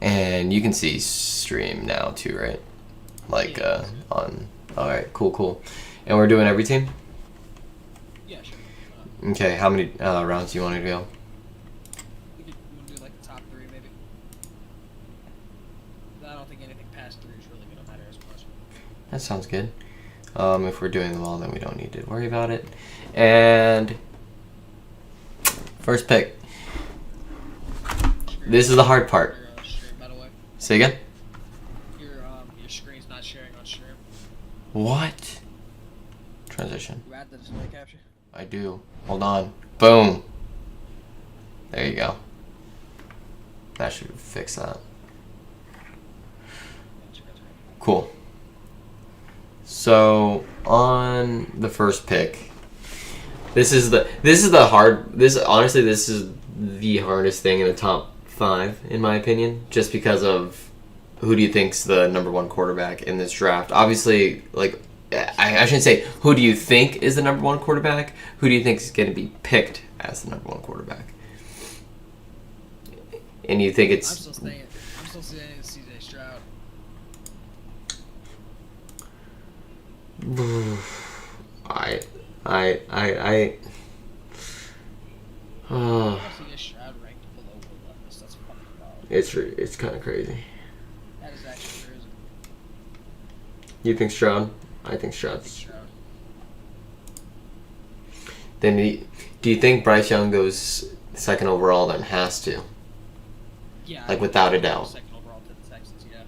And you can see stream now too, right? Like on. All right, cool. And we're doing every team. Yeah, sure. Okay, how many rounds do you want to go? We could do like the top 3 maybe. I don't think anything past 3 is really gonna matter as much. That sounds good. If we're doing them all, then we don't need to worry about it. And first pick. This is the hard part. Stream, by the way. Say again? Your screen's not sharing on stream. What? Transition. You add the display capture? I do. Hold on. Boom. There you go. That should fix that. Cool. So on the first pick, this is the hardest thing in the top 5 in my opinion, just because of who do you think's the number 1 quarterback in this draft. Obviously, like I shouldn't say who do you think is the number 1 quarterback. Who do you think is going to be picked as the number 1 quarterback? And you think it's? I'm still saying it's CJ Stroud. I. CJ Stroud ranked below Will Levis. That's fucking wild. It's kind of crazy. That is actually crazy. You think Stroud? I think Stroud. Stroud. Then do you think Bryce Young goes 2nd overall? Then has to. Yeah. Like without a doubt. 2nd overall to the Texans. Yeah.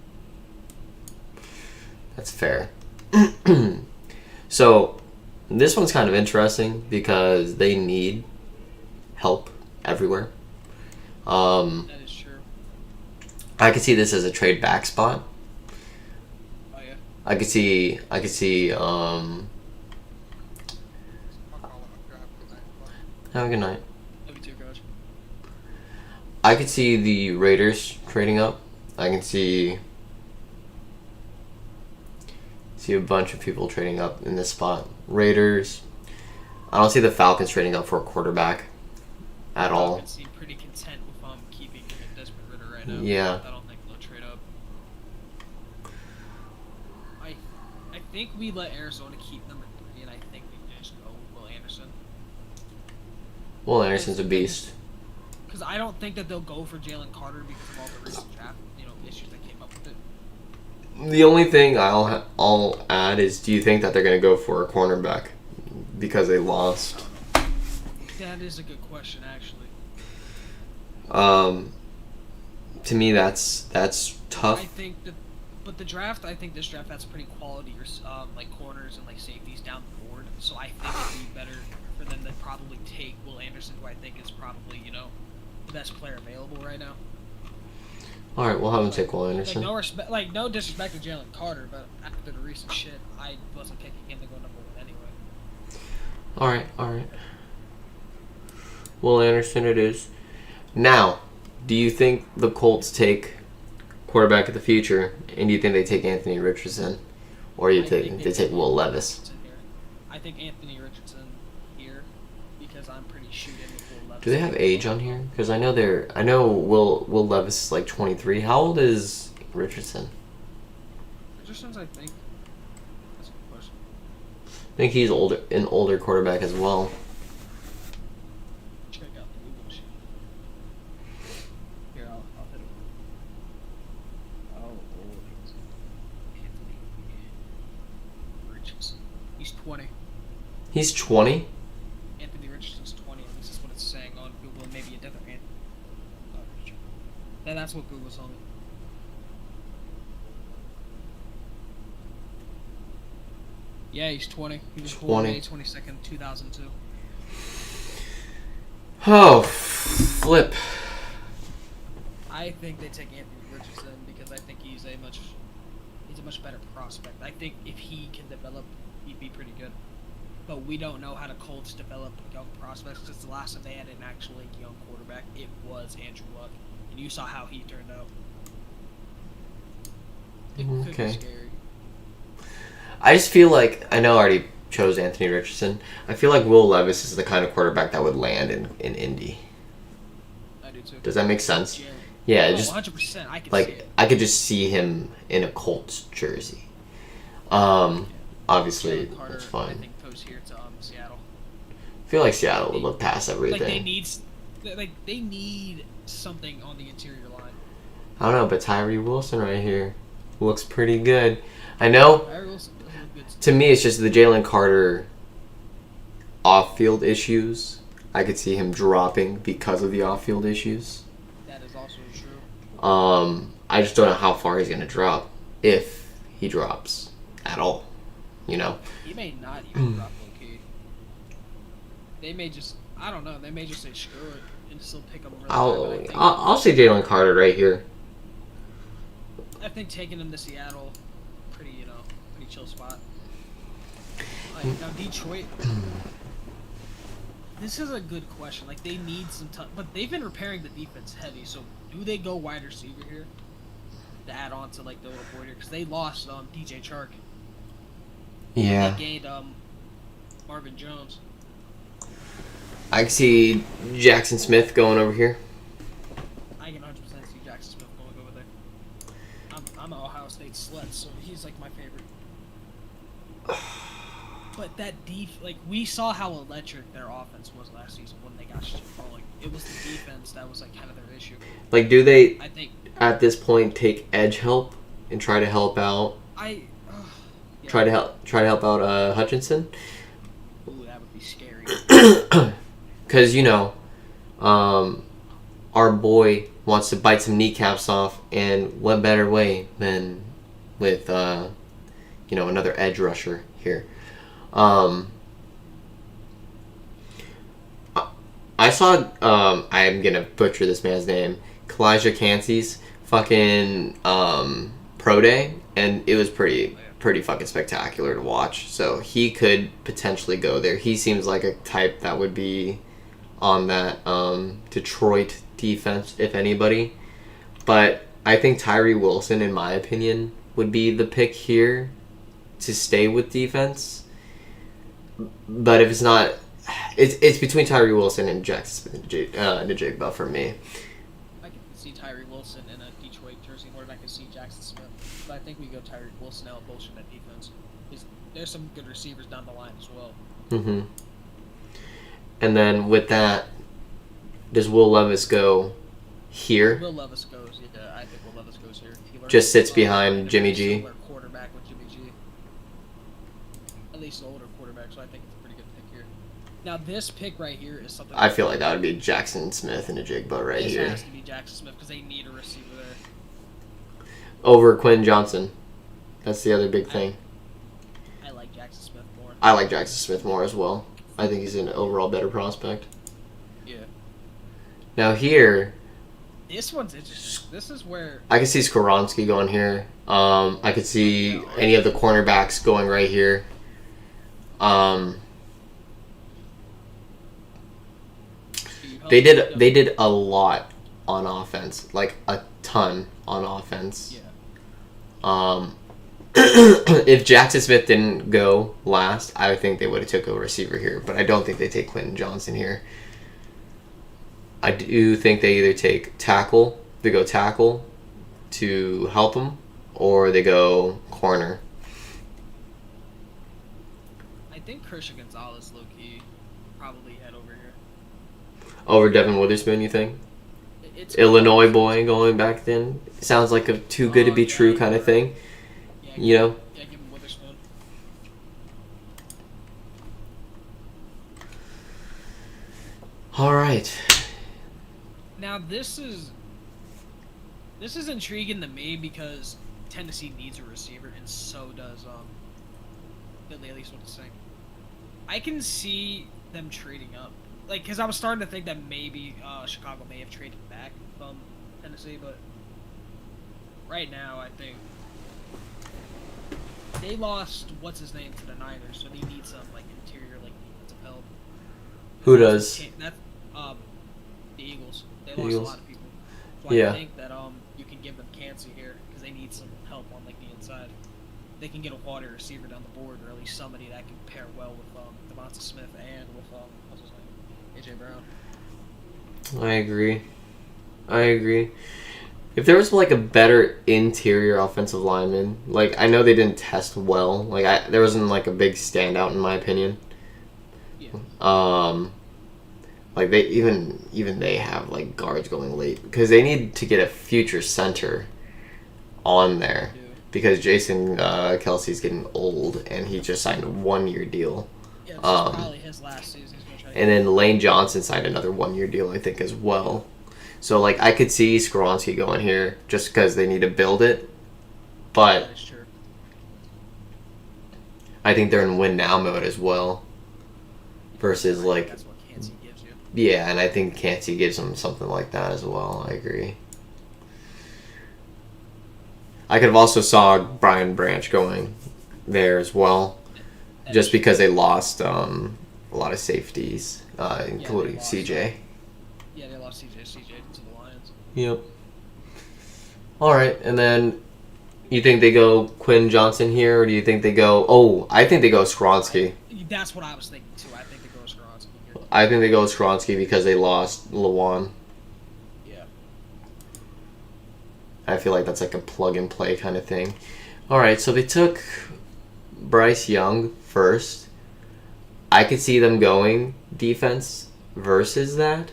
That's fair. So this one's kind of interesting because they need help everywhere. That is true. I could see this as a trade back spot. Oh yeah. I could see have a good night. Love you too, coach. I could see the Raiders trading up. I can see a bunch of people trading up in this spot. Raiders. I don't see the Falcons trading up for a quarterback at all. Falcons seem pretty content with keeping Desmond Ridder right now. Yeah. I don't think they'll trade up. I think we let Arizona keep number 3, and I think we just go with Will Anderson. Will Anderson's a beast. Because I don't think that they'll go for Jalen Carter because of all the recent draft, issues that came up with it. The only thing I'll add is, do you think that they're going to go for a cornerback because they lost? That is a good question, actually. To me, that's tough. But this draft has pretty quality, like corners and like safeties down the board. So I think it'd be better for them to probably take Will Anderson, who I think is probably the best player available right now. All right, we'll have him take Will Anderson. No disrespect to Jalen Carter, but after the recent shit, I wasn't picking him to go number 1 anyway. All right. Will Anderson it is. Now, do you think the Colts take quarterback of the future, and do you think they take Anthony Richardson, or they take Will Levis? I think Anthony Richardson here because I'm pretty shooting with Will Levis. Do they have age on here? Because I know Will Levis is like 23. How old is Richardson? Richardson's, I think. That's a good question. I think he's an older quarterback as well. Check out the Google sheet. Here, I'll hit him. Oh, Anthony Richardson. He's 20. He's 20? Anthony Richardson's 20, and this is what it's saying on Google. Maybe a different Anthony. That's what Google's telling me. Yeah, he's 20. He was born May 22nd, 2002. Oh, flip. I think they take Anthony Richardson because I think he's a much better prospect. I think if he can develop, he'd be pretty good. But we don't know how the Colts develop young prospects because the last time they had an actually young quarterback, it was Andrew Luck. And you saw how he turned out. It could be scary. I just feel like, I know I already chose Anthony Richardson. I feel like Will Levis is the kind of quarterback that would land in Indy. I do too. Does that make sense? Yeah, Oh, just 100%. I can see like it. I could just see him in a Colts jersey. Yeah. Obviously Jalen Carter, that's I fine. think, goes here to Seattle. I feel like Seattle would They look past like they everything. need they need something on the interior line. I don't know, but Tyree Wilson right here looks pretty good. I know. Tyree Wilson does look good. To me, it's just the Jalen Carter off-field issues. I could see him dropping because of the off-field issues. That is also true. I just don't know how far he's gonna drop, if he drops at all. You know. He may not even drop low key. They may just, I don't know. They may just say screw it and still pick him really high. But I'll say Jalen Carter right here. I think taking him to Seattle, pretty chill spot. Like now Detroit. This is a good question. Like they need some time, but they've been repairing the defense heavy. So do they go wide receiver here to add on to like the little border? Because they lost DJ Chark. Yeah. They gained Marvin Jones. I can see Jackson Smith going over here. I can 100% see Jackson Smith going over there. I'm an Ohio State slut, so he's like my favorite. But that like we saw how electric their offense was last season when they got shit rolling. It was the defense that was like kind of their issue. Like, do they I think at this point take edge help and try to help out? yeah. Try to help out Hutchinson. Ooh, that would be scary. Because our boy wants to bite some kneecaps off, and what better way than with another edge rusher here. I saw I'm gonna butcher this man's name, Kalijah Cansey's fucking pro day, and it was pretty fucking spectacular to watch. So he could potentially go there. He seems like a type that would be on that Detroit defense, if anybody. But I think Tyree Wilson, in my opinion, would be the pick here to stay with defense. But if it's not, it's between Tyree Wilson and Jackson Njigba for me. I can see Tyree Wilson in a Detroit jersey more than I can see Jackson Smith. But I think we go Tyree Wilson out bullshit that defense. There's some good receivers down the line as well. Mm-hmm. And then with that, does Will Levis go here? Will Levis goes. Yeah, I think Will Levis goes here. Just sits behind Jimmy G. Quarterback with Jimmy G. At least an older quarterback, so I think it's a pretty good pick here. Now this pick right here is something. I feel like that would be Jackson Smith and Njigba right here. This has to be Jackson Smith because they need a receiver there. Over Quinn Johnson. That's the other big thing. I like Jackson Smith more. I like Jackson Smith more as well. I think he's an overall better prospect. Yeah. Now here, this one's interesting. This is where I could see Skoronski going here. I could see any of the cornerbacks going right here. They did a lot on offense, like a ton on offense. Yeah. If Jackson Smith didn't go last, I would think they would have took a receiver here, but I don't think they take Quentin Johnson here. I do think they either take tackle, they go tackle to help them, or they go corner. I think Christian Gonzalez, low-key, probably head over here. Over Devin Witherspoon, you think? It's Illinois boy going back then? Sounds like a too good to be true kind of thing. Yeah, give him Witherspoon. All right. Now this is intriguing to me because Tennessee needs a receiver, and so does Philly, at least what to say. I can see them trading up, like, because I was starting to think that maybe Chicago may have traded back from Tennessee, but right now I think they lost what's his name to the Niners, so they need some like interior like defensive help. Who does? That's the Eagles. They The lost Eagles. a lot of people. So Yeah. I think that you can give them Cansey here because they need some help on like the inside. They can get a quality receiver down the board, or at least somebody that can pair well with Devonta Smith and with what's his name, AJ Brown. I agree. If there was like a better interior offensive lineman, like I know they didn't test well. Like there wasn't like a big standout in my opinion. Yeah. Like they even they have like guards going late because they need to get a future center on there because Jason Kelsey's getting old and he just signed a 1-year deal. Yeah, this is probably his last season. And then Lane Johnson signed another 1-year deal, I think, as well. So like I could see Skoronski going here just because they need to build it, but That is true. I think they're in win now mode as well. Versus like That's what Kansas gives you. yeah, and I think Kansas gives them something like that as well. I agree. I could have also saw Brian Branch going there as well, just because they lost a lot of safeties, including CJ. Yeah, they lost CJ to the Lions. Yep. All right, and then you think they go Quinn Johnson here, or do you think they go? Oh, I think they go Skoronski. That's what I was thinking too. I think they go Skoronski here. I think they go Skoronski because they lost Lawan. Yeah. I feel like that's like a plug and play kind of thing. All right, so they took Bryce Young first. I could see them going defense versus that.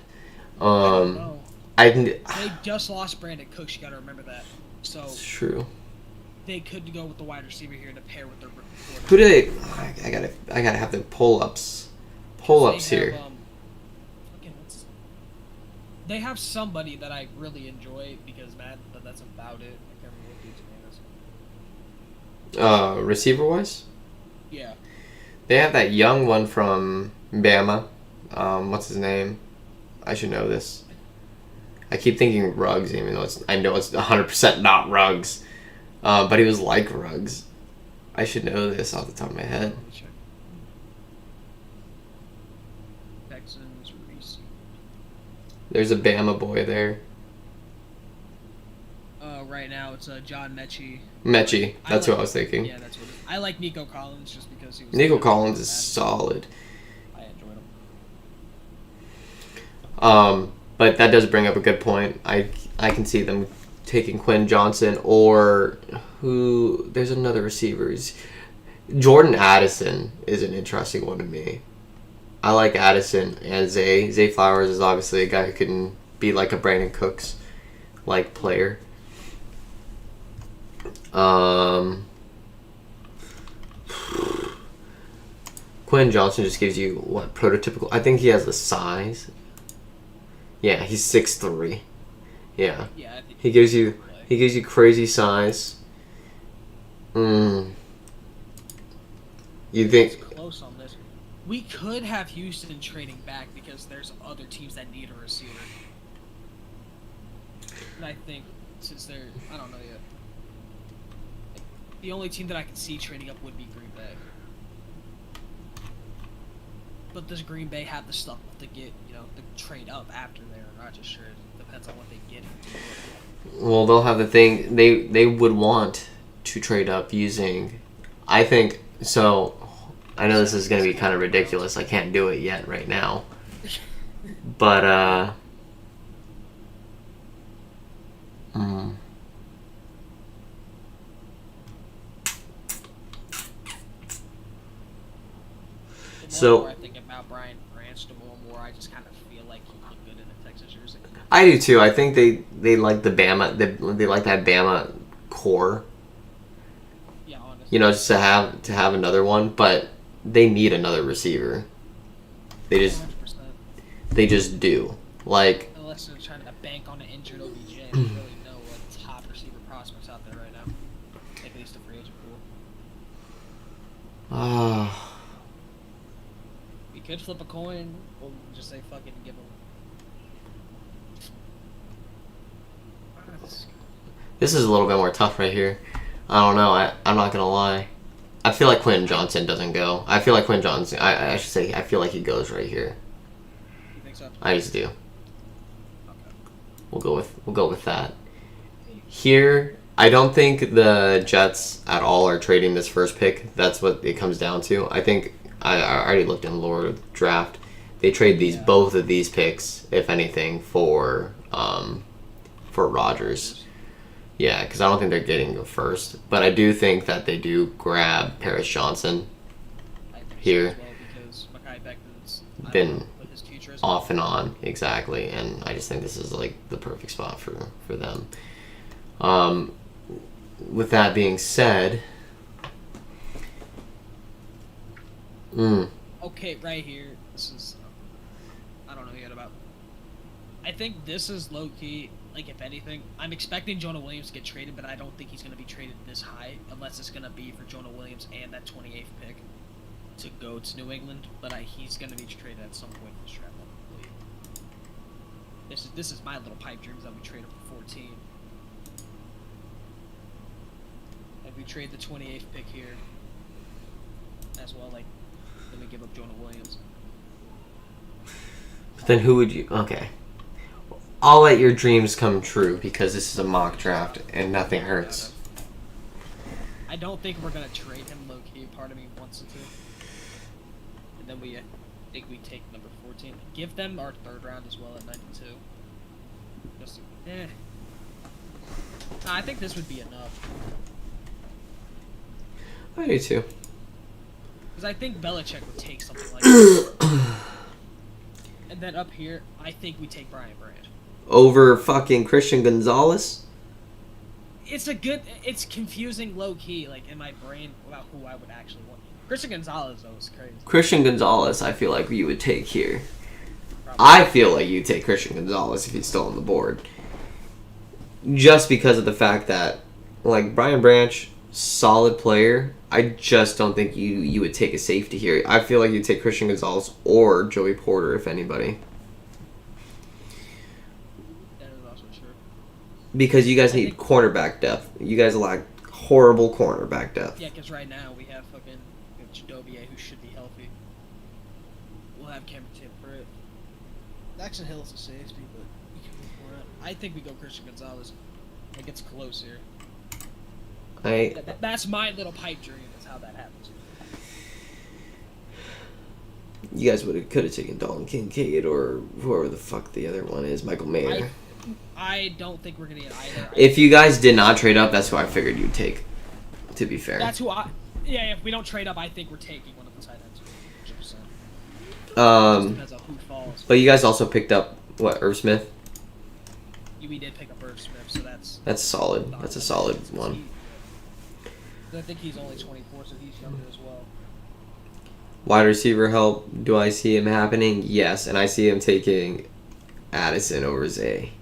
They just lost Brandon Cooks. You got to remember that. So It's true. they could go with the wide receiver here to pair with their rookie quarterback. Who do they? I gotta have the pull ups here. They have somebody that I really enjoy because that's about it. I can't remember what dude's name is. Receiver wise, Yeah. they have that young one from Bama. What's his name? I should know this. I keep thinking Ruggs, even though I know it's 100% not Ruggs. But he was like Ruggs. I should know this off the top of my head. Let me check. Texans receiver. There's a Bama boy there. Right now it's John Mechie. Mechie, that's who I was thinking. Yeah, that's what it is. I like Nico Collins just because he was. Nico Collins is solid. I enjoyed him. But that does bring up a good point. I can see them taking Quinn Johnson or who. There's another receiver. Jordan Addison is an interesting one to me. I like Addison and Zay. Zay Flowers is obviously a guy who can be like a Brandon Cooks like player. Quinn Johnson just gives you what prototypical. I think he has the size. Yeah, he's 6'3". Yeah. Yeah, I think He gives you crazy size. You think close on this. We could have Houston trading back because there's other teams that need a receiver. And I think since they're, I don't know yet. The only team that I can see trading up would be Green Bay. But does Green Bay have the stuff to get, to trade up after there? I'm not just sure. It depends on what they get. well they'll have the thing they would want to trade up using. I think so. I know this is going to be kind of ridiculous. I can't do it yet right now. But The more I think about Brian Branch, the more I just kind of feel like he looked good in a Texas jersey. I do too. I think they like the Bama. They like that Bama core. Yeah, honestly. Just to have another one, but they need another receiver. They 100%. just do. Like Unless they're trying to bank on an injured OBJ, I don't really know what top receiver prospects out there right now. At least the free agent pool. We could flip a coin, or just say fucking give them. this is a little bit more tough right here. I don't know. I'm not gonna lie. I feel like Quentin Johnson doesn't go. I feel like Quentin Johnson. I should say. I feel like he goes right here. You think so? I just do. Okay. We'll go with that. Here, I don't think the Jets at all are trading this first pick. That's what it comes down to. I think I already looked in Lord Draft. They trade both of these picks, if anything, for Rodgers. Yeah, because I don't think they're getting the first. But I do think that they do grab Paris Johnson I think here. so as well because Mackay Beckman's Been what his future is. Off and on, exactly. And I just think this is like the perfect spot for them. With that being said, Okay, right here. This is I don't know yet about. I think this is low key. Like if anything, I'm expecting Jonah Williams to get traded, but I don't think he's going to be traded this high unless it's going to be for Jonah Williams and that 28th pick to go to New England. But he's going to be traded at some point in this draft, I believe. This is my little pipe dreams that we trade him for 14. If we trade the 28th pick here as well, like then we give up Jonah Williams. but then who would you? Okay, I'll let your dreams come true because this is a mock draft and nothing hurts. I don't think we're gonna trade him low key. Part of me wants to, and then we think we take number 14. Give them our third round as well at 92. Just Nah, I think this would be enough. I do too. Because I think Belichick would take something like that. And then up here, I think we take Brian Branch. Over fucking Christian Gonzalez? It's confusing low key, like in my brain about who I would actually want. Christian Gonzalez though is crazy. Christian Gonzalez, I feel like you would take here. Probably. I feel like you'd take Christian Gonzalez if he's still on the board. Just because of the fact that, like, Brian Branch, solid player. I just don't think you would take a safety here. I feel like you'd take Christian Gonzalez or Joey Porter, if anybody. That is also true. Because you guys need cornerback depth. You guys lack horrible cornerback depth. Yeah, because right now we have fucking Jadovie, who should be healthy. We'll have Cameron Britt. Daxton Hill is a safety, but we can move for it. I think we go Christian Gonzalez. It gets close here. That's my little pipe dream. Is how that happens. You guys could have taken Dalton Kincaid or whoever the fuck the other one is, Michael Mayer. I don't think we're gonna get either. If you guys did not trade up, that's who I figured you'd take. To be fair. That's who I. Yeah, if we don't trade up, I think we're taking one of the tight ends. 100%. Depends on who falls. But you guys also picked up what, Irv Smith? We did pick up Irv Smith, so that's solid. That's a solid one. I think he's only 24, so he's younger as well. Wide receiver help. Do I see him happening? Yes, and I see him taking Addison over Zay.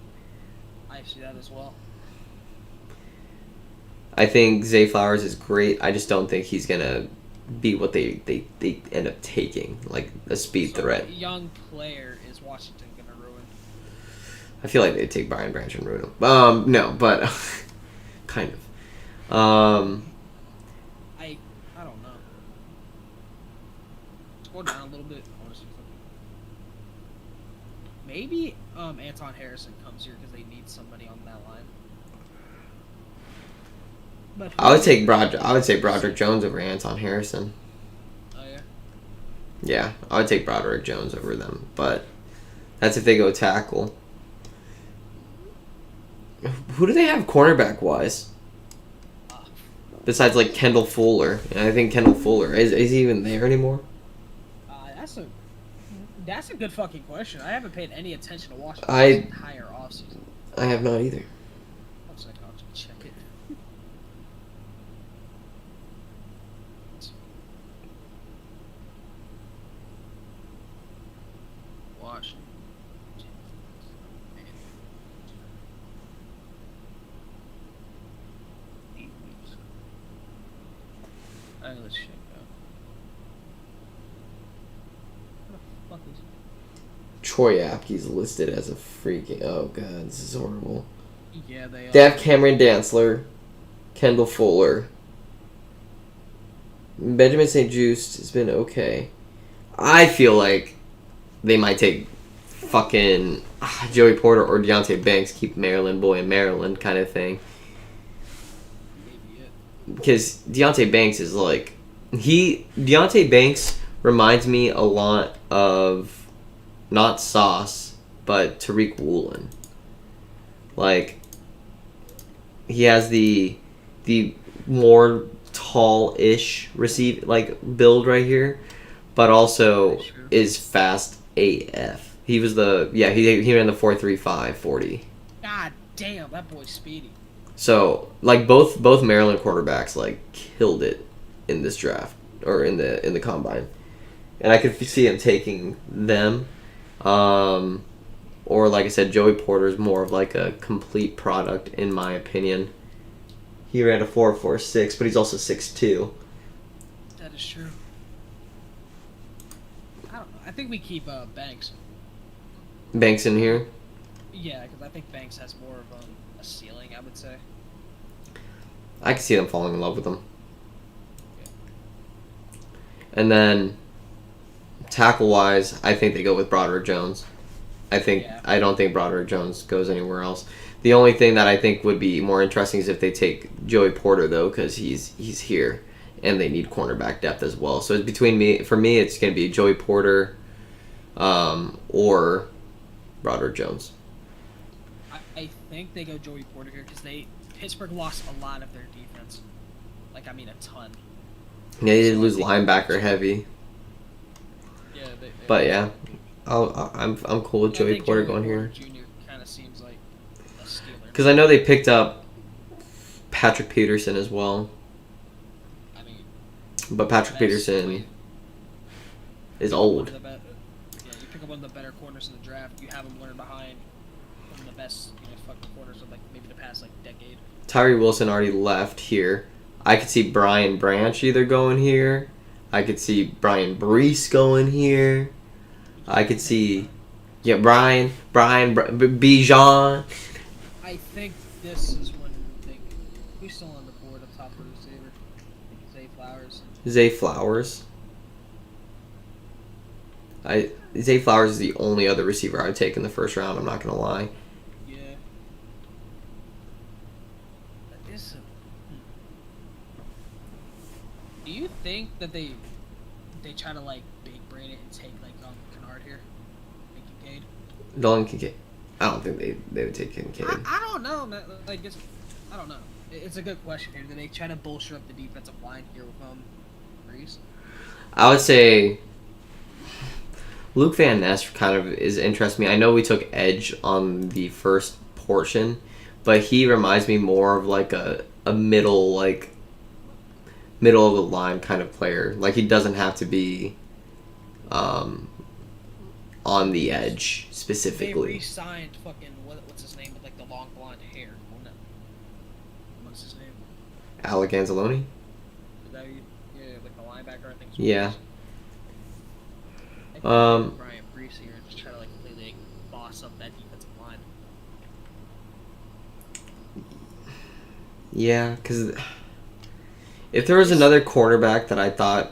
I see that as well. I think Zay Flowers is great. I just don't think he's gonna be what they end up taking, like a speed threat. A young player is Washington gonna ruin? I feel like they'd take Brian Branch and ruin him. No, but kind of. I don't know. Scroll down a little bit. I want to see something. Maybe Anton Harrison comes here because they need somebody on that line. But I would take Broderick Jones over Anton Harrison. Oh yeah. Yeah, I would take Broderick Jones over them, but that's if they go tackle. Who do they have cornerback wise? Besides like Kendall Fuller, and I think Kendall Fuller is he even there anymore? That's a good fucking question. I haven't paid any attention to Washington entire offseason. I have not either. One second, I'll just check it. Washington. Let's check out. What the fuck is Troy Apke's listed as a freaking. Oh god, this is horrible. Yeah, they have Cameron Dantzler, Kendall Fuller, Benjamin St. Juste has been okay. I feel like they might take fucking Joey Porter or Deontay Banks, keep Maryland boy in Maryland kind of thing. Because Deontay Banks is like... Deontay Banks reminds me a lot of... Not Sauce, but Tariq Woolen. Like... he has the more tall-ish build right here, but also Sure. is fast AF. He was he ran the 4.35 40. God damn, that boy's speedy. So like both Maryland quarterbacks like killed it in this draft or in the combine, and I could see him taking them. Or like I said, Joey Porter is more of like a complete product in my opinion. He ran a 4.46, but he's also 6'2". That is true. I don't know. I think we keep Banks. Banks in here. Yeah, because I think Banks has more of a ceiling, I would say. I can see them falling in love with him. And then tackle wise, I think they go with Broderick Jones. I don't think Broderick Jones goes anywhere else. The only thing that I think would be more interesting is if they take Joey Porter though, because he's here, and they need cornerback depth as well. So it's for me, it's going to be Joey Porter, or Broderick Jones. I think they go Joey Porter here because Pittsburgh lost a lot of their defense. Like, I mean, a ton. Yeah, they did lose linebacker heavy. Yeah, but yeah, I'm cool with Joey Porter going here. Jr. kind of seems like a stealer. Because I know they picked up Patrick Peterson as well. I mean, but Patrick Peterson is old. Yeah, you pick up one of the better corners in the draft. You have him learn behind one of the best, fucking corners of like maybe the past like decade. Tyree Wilson already left here. I could see Brian Branch either going here. I could see Brian Brees going here. I could see, Brian Bijan. I think this is when who's still on the board of top receiver? I think Zay Flowers. Zay Flowers. Zay Flowers is the only other receiver I would take in the first round. I'm not gonna lie. Yeah. Do you think that they try to like big brain it and take like Kennard here, like Kincaid? Dolan Kincaid. I don't think they would take Kincaid. I don't know, man. Like I don't know. It's a good question here. Do they try to bolster up the defensive line here with Brees? I would say Luke Van Ness kind of is interesting me. I know we took edge on the first portion, but he reminds me more of like a middle of the line kind of player. Like he doesn't have to be on the edge specifically. They re-signed fucking what's his name with like the long blonde hair. What's his name? Alec Anzalone? Yeah, like the linebacker I think. Yeah. Brian Brees here and just try to like completely boss up that defensive line. Yeah, because if there was another cornerback that I thought,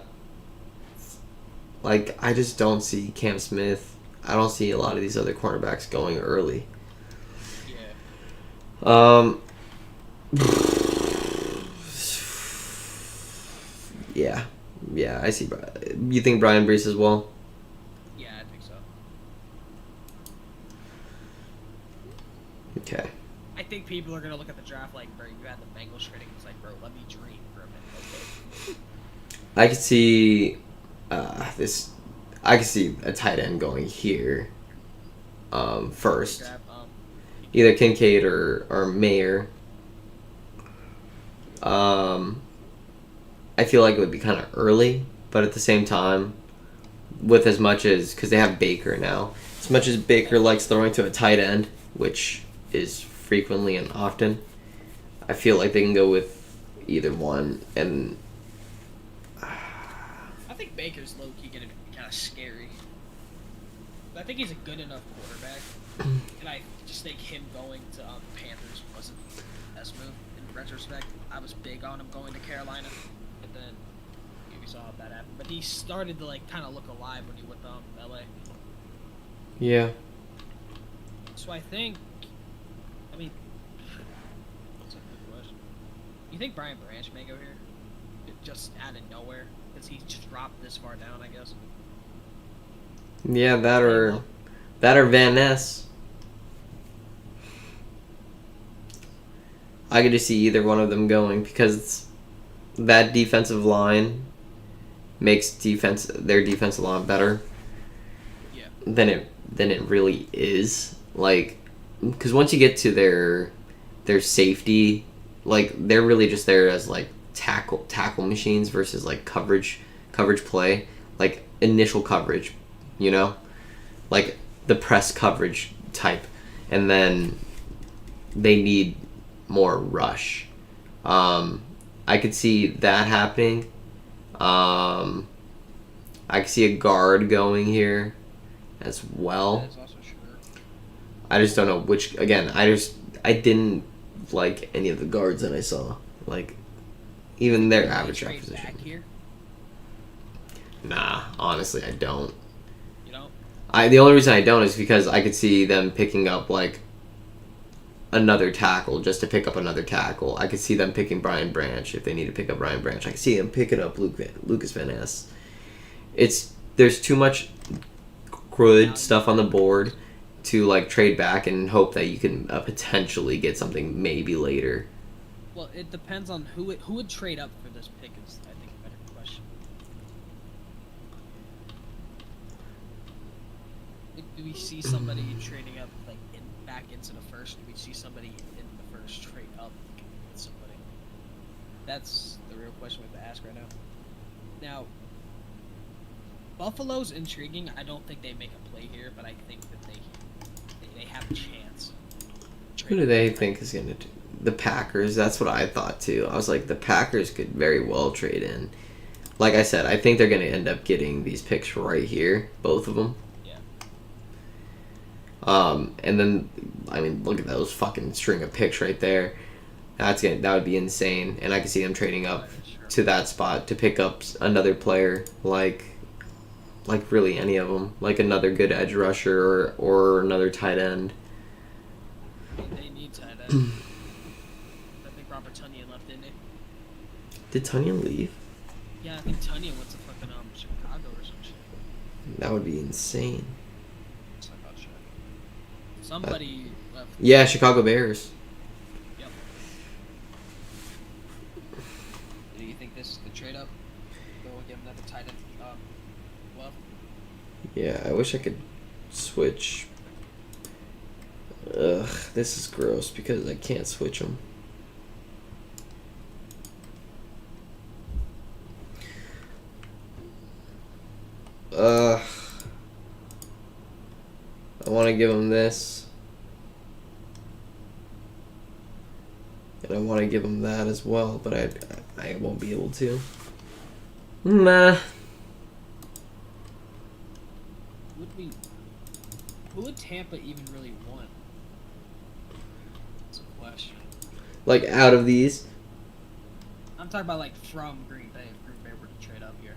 like, I just don't see Cam Smith. I don't see a lot of these other cornerbacks going early. Yeah. Yeah, I see. You think Brian Brees as well? Yeah, I think so. Okay. I think people are gonna look at the draft like, bro, you had the Bengals trading. It's like, bro, let me dream for a minute, okay? I could see this. I could see a tight end going here. First, either Kincaid or Mayer. I feel like it would be kind of early, but at the same time, with as much as because they have Baker now, as much as Baker likes throwing to a tight end, which is frequently and often, I feel like they can go with either one. And I think Baker's low key gonna be kind of scary. But I think he's a good enough quarterback, and I just think him going to Panthers wasn't the best move in retrospect. I was big on him going to Carolina, but then we saw how that happened. But he started to like kind of look alive when he went to LA. yeah, So I think, I mean, that's a good question. You think Brian Branch may go here? Just out of nowhere? Because he just dropped this far down, I guess. yeah, that or Van Ness. I could just see either one of them going because that defensive line makes their defense a lot better than it really is. Like, because once you get to their safety, like they're really just there as like tackle machines versus like coverage play, like initial coverage, you know, like the press coverage type, and then they need more rush. I could see that happening. I could see a guard going here as well. That is also true. I just don't know which. Again, I didn't like any of the guards that I saw. Like, even their average draft position. Back here? Nah, honestly, I don't. You know? The only reason I don't is because I could see them picking up like another tackle just to pick up another tackle. I could see them picking Brian Branch if they need to pick up Brian Branch. I could see them picking up Lucas Van Ness. There's too much good stuff on the board to like trade back and hope that you can potentially get something maybe later. Well, it depends on who would trade up for this pick is, I think, a better question. Do we see somebody trading up like back into the first? Do we see somebody in the first trade up with somebody? That's the real question we have to ask right now. Now, Buffalo's intriguing. I don't think they make a play here, but I think that they have a chance. Who do they think is going to do? The Packers. That's what I thought too. I was like, the Packers could very well trade in. Like I said, I think they're going to end up getting these picks right here, both of them. Yeah. And then, I mean, look at those fucking string of picks right there. That would be insane. And I could see them trading up to that spot to pick up another player, like really any of them, like another good edge rusher or another tight end. I mean, they need tight end. I think Robert Tonyan left, didn't he? Did Tonyan leave? Yeah, I think Tonyan went to fucking Chicago or some shit. That would be insane. Somebody left. Yeah, Chicago Bears. Yep. Do you think this is the trade up? Go give him another tight end. Well. Yeah, I wish I could switch. Ugh, this is gross because I can't switch them. I want to give him this. And I want to give him that as well, but I won't be able to. Nah. Who would Tampa even really want? That's a question. Like, out of these? I'm talking about, like, from Green Bay, if Green Bay were to trade up here.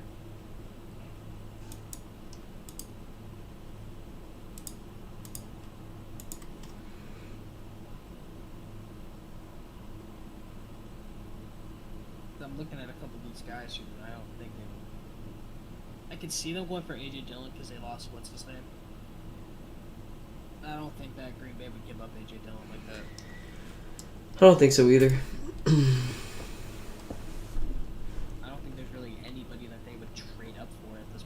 I'm looking at a couple of these guys who I don't think I could see them going for A.J. Dillon because they lost what's his name. I don't think that Green Bay would give up A.J. Dillon like that. I don't think so either. I don't think there's really anybody that they would trade up for at this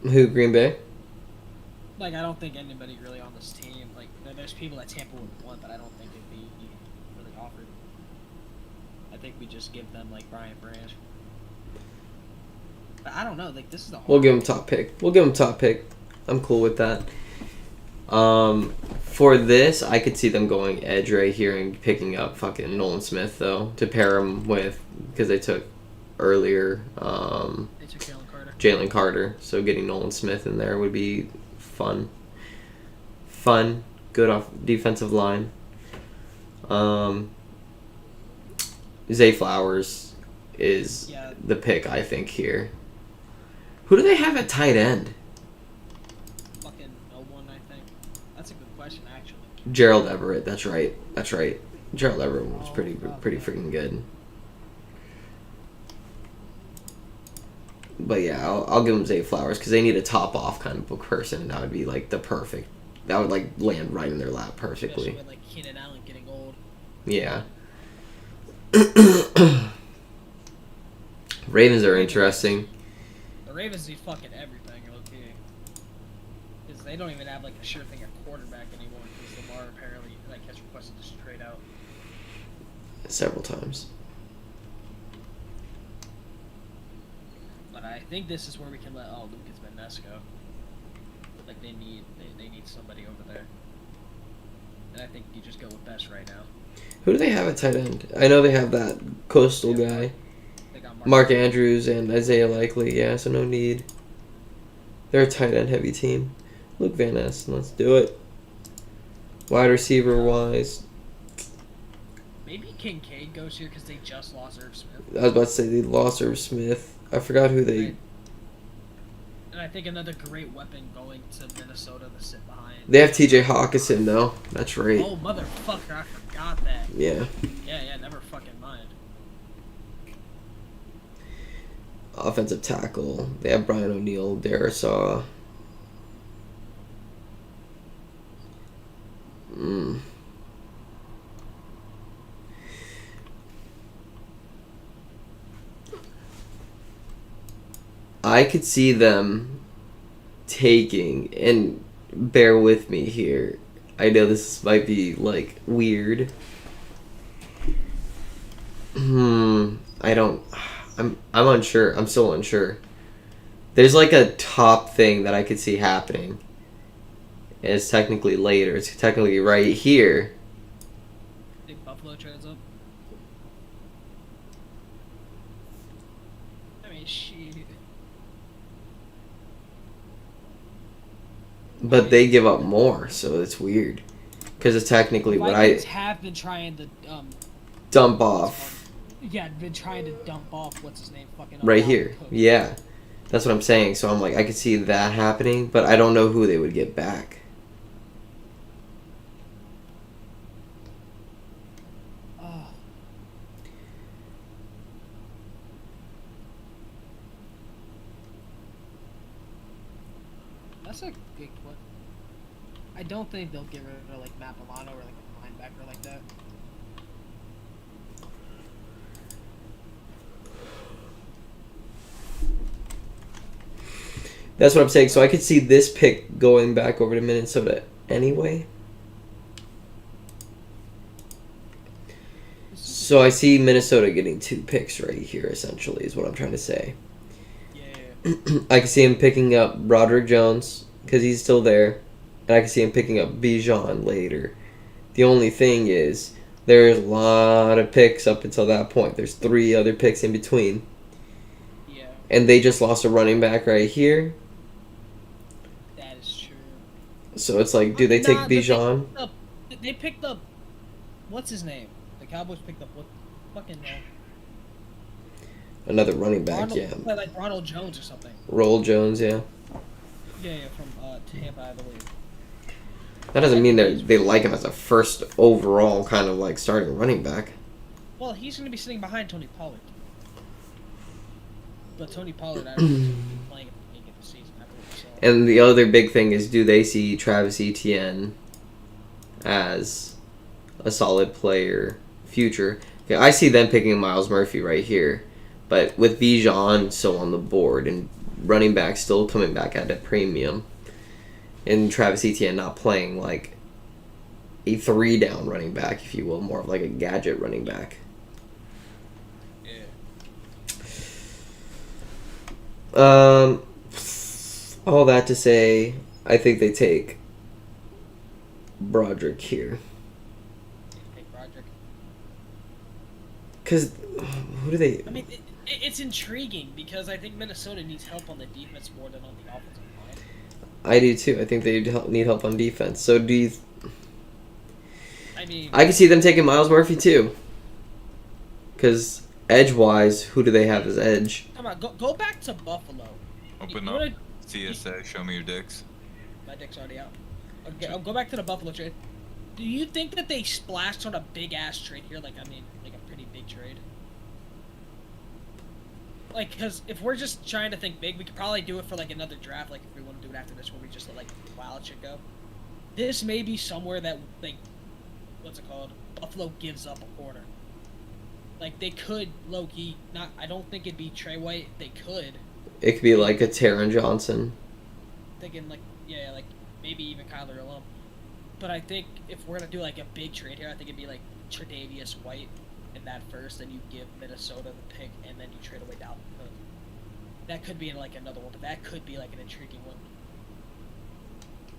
point. Who, Green Bay? Like, I don't think anybody really on this team, like, there's people that Tampa would want, but I don't think it'd be really offered. I think we just give them, like, Brian Branch. But I don't know, like, this is the We'll give him top pick. I'm cool with that. For this, I could see them going edge right here and picking up fucking Nolan Smith, though, to pair him with, because they took earlier, they took Jalen Carter. So getting Nolan Smith in there would be fun. Good off defensive line. Zay Flowers is the pick, I think, here. Who do they have at tight end? Fucking no one, I think. That's a good question, actually. Gerald Everett. That's right. Gerald Everett was pretty freaking good. But yeah, I'll give them Zay Flowers because they need a top off kind of person, and that would be like the perfect that would like land right in their lap perfectly. Especially with like Keenan Allen getting old. Yeah. Ravens are interesting. The Ravens need fucking everything, okay? Because they don't even have like a sure thing at quarterback anymore. Because Lamar apparently like has requested to trade out Several times. But I think this is where we can let Lucas Van Ness go. Like they need somebody over there. And I think you just go with Best right now. Who do they have at tight end? I know they have that coastal guy. They got Mark Andrews and Isaiah Likely, yeah, so no need. They're a tight end heavy team. Luke Van Ness, let's do it. Wide receiver wise. Maybe Kincaid goes here because they just lost Irv Smith. I was about to say they lost Irv Smith. I forgot who they... And I think another great weapon going to Minnesota to sit behind. They have TJ Hawkinson though. That's right. Oh, motherfucker, I forgot that. Yeah. Yeah, never fucking mind. Offensive tackle. They have Brian O'Neill, Darisaw. I could see them taking, and bear with me here, I know this might be like weird. I'm unsure. I'm still unsure. There's like a top thing that I could see happening. And it's technically later. It's technically right here. Think Buffalo trades up? I mean, shit. But they give up more, so it's weird. Because it's technically what I Vikings have been trying to dump off. Yeah, been trying to dump off what's his name, fucking Right here. Yeah. That's what I'm saying. So I'm like, I could see that happening, but I don't know who they would get back. Oh. That's a big one. I don't think they'll get rid of like Matt Milano or like a linebacker like that. That's what I'm saying. So I could see this pick going back over to Minnesota anyway. So I see Minnesota getting 2 picks right here, essentially, is what I'm trying to say. Yeah. I can see him picking up Broderick Jones, because he's still there. And I can see him picking up Bijan later. The only thing is, there's a lot of picks up until that point. There's 3 other picks in between. Yeah. And they just lost a running back right here. That is true. So it's like, do they take Bijan? They picked up, what's his name? The Cowboys picked up what fucking Another running back, yeah. Like Ronald Jones or something. Roll Jones, yeah. Yeah, from Tampa, I believe. That doesn't mean that they like him as a first overall kind of like starting running back. Well, he's going to be sitting behind Tony Pollard. But Tony Pollard, I don't think he's playing at the beginning of the season. And the other big thing is, do they see Travis Etienne as a solid player future? Okay, I see them picking Miles Murphy right here. But with Bijan still on the board and running back still coming back at a premium, and Travis Etienne not playing like a 3-down running back, if you will, more of like a gadget running back. Yeah. All that to say, I think they take Broderick here. Take Broderick. Because who do they... I mean, it's intriguing because I think Minnesota needs help on the defense more than on the offensive line. I do too. I think they need help on defense. So do you... I mean... I can see them taking Miles Murphy too. Because edge-wise, who do they have as edge? Come on, go back to Buffalo. Open up CSA, show me your dicks. My dick's already out. Okay, I'll go back to the Buffalo trade. Do you think that they splashed on a big-ass trade here? Like, I mean, like a pretty big trade? Like, because if we're just trying to think big, we could probably do it for, like, another draft. Like, if we want to do it after this, where we just let, like, wild shit go. this may be somewhere that, like, what's it called? Buffalo gives up a corner. Like, they could, low-key, not, I don't think it'd be Trey White. They could. It could be like a Taron Johnson. Thinking, like, yeah, like, maybe even Kyler alone. But I think if we're going to do, like, a big trade here, I think it'd be, like, Tre'Davious White in that first, then you give Minnesota the pick, and then you trade away Dalvin Cook. That could be, in, like, another one, but that could be, like, an intriguing one.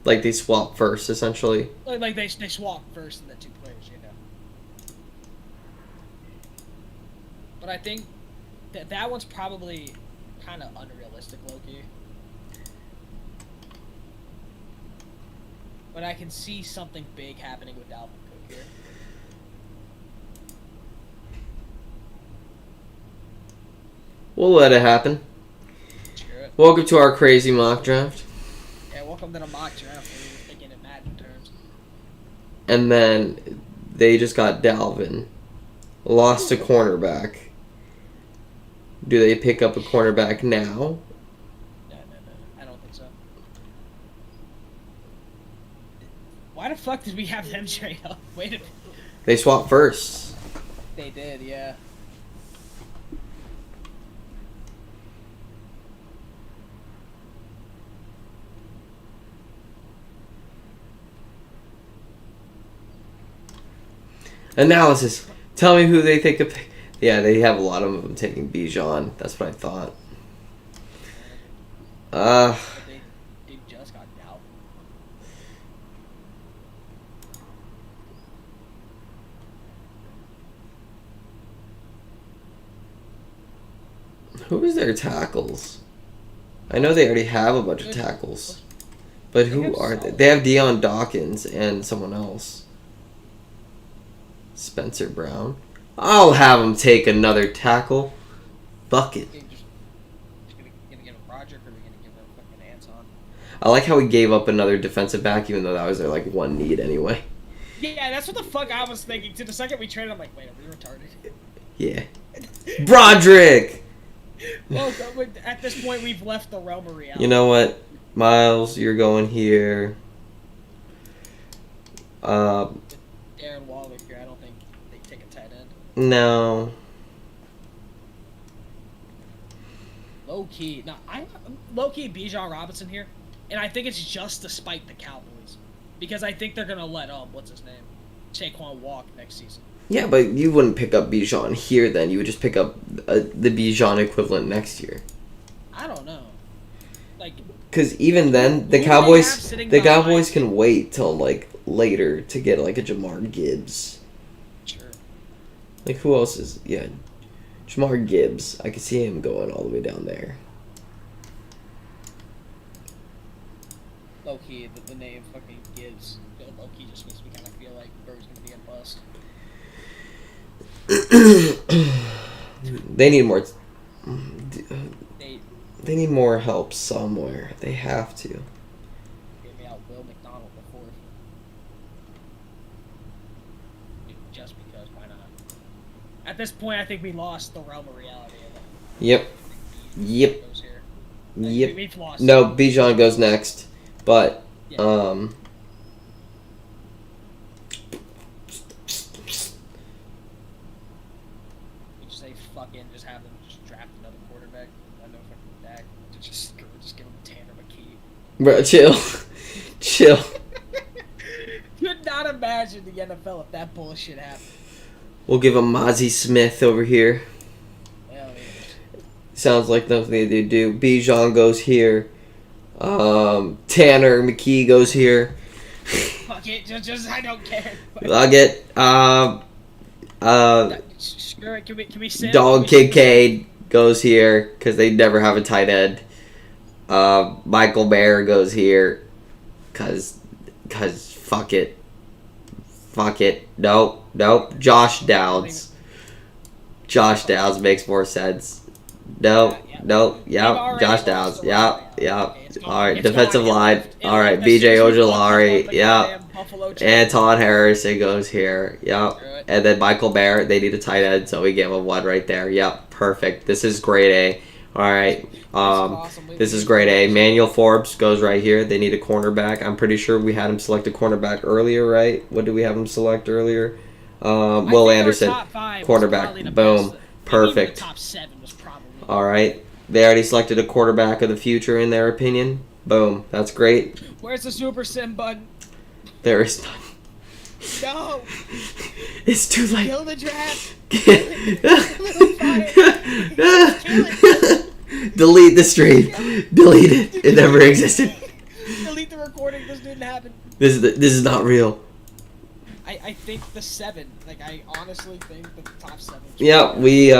Like they swap first, essentially. Like they swap first in the two players, you know. But I think that one's probably kind of unrealistic, low-key. But I can see something big happening with Dalvin Cook here. We'll let it happen. Sure. Welcome to our crazy mock draft. Yeah, welcome to the mock draft where you're thinking in Madden terms. And then they just got Dalvin. Lost a cornerback. Do they pick up a cornerback now? No. I don't think so. Why the fuck did we have them trade up? Wait a minute. They swap first. They did, yeah. Analysis. Tell me who they think of. Yeah, they have a lot of them taking Bijan. That's what I thought. But they just got Dalvin. Who is their tackles? I know they already have a bunch of tackles. But who are they? They have Deion Dawkins and someone else. Spencer Brown. I'll have him take another tackle. Bucket. Just gonna give him Roger, or are we gonna give him fucking Anton? I like how he gave up another defensive back, even though that was their like one need anyway. Yeah, that's what the fuck I was thinking. To the second we traded, I'm like, wait, are we retarded? Yeah. Broderick! Well, at this point, we've left the realm of reality. You know what? Miles, you're going here. Darren Waller here, I don't think they take a tight end. No. Low key, low key Bijan Robinson here, and I think it's just to spite the Cowboys, because I think they're gonna let what's his name, Saquon walk next season. Yeah, but you wouldn't pick up Bijan here then. You would just pick up the Bijan equivalent next year. I don't know. Like, because even then, the Cowboys can wait till like later to get like a Jamar Gibbs. Sure. Like who else is Jamar Gibbs. I could see him going all the way down there. Low key, the name fucking Gibbs. Low key just makes me kind of feel like Burrow's gonna be a bust. They need more. They need more help somewhere. They have to. Give me out Will McDonald before. Just because, why not? At this point, I think we lost the realm of reality. Yep. We've lost. No, Bijan goes next, but Yeah. Fucking just have them just draft another quarterback. I know fucking Dak. Just give him Tanner McKee. Bro, chill. Could not imagine the NFL if that bullshit happened. We'll give him Mozzie Smith over here. Hell yeah. Sounds like nothing they do. Bijan goes here. Tanner McKee goes here. Fuck it, just I don't care. I'll get Screw it. Can we sit? Dog Kincaid goes here because they never have a tight end. Michael Mayer goes here cause fuck it. Nope. Josh Downs makes more sense. Nope. Yep. Josh Downs. Yep. All right. Defensive line. All right. BJ Ojolari. Yep. Anton Harrison goes here. Yep. And then Michael Mayer. They need a tight end, so we give him one right there. Yep. Perfect. This is grade A. All right. awesome. This is grade A. Manuel Forbes goes right here. They need a cornerback. I'm pretty sure we had him select a cornerback earlier, right? What did we have him select earlier? Will Anderson, quarterback. Boom. Perfect. The top 7 was probably. All right. They already selected a quarterback of the future in their opinion. Boom. That's great. Where's the Super Sim button? There is none. No. It's too late. Kill the draft. Delete the stream. Delete it. It never existed. Delete the recording. This didn't happen. This is not real. I think the 7. Like I honestly think the top 7. Yeah, we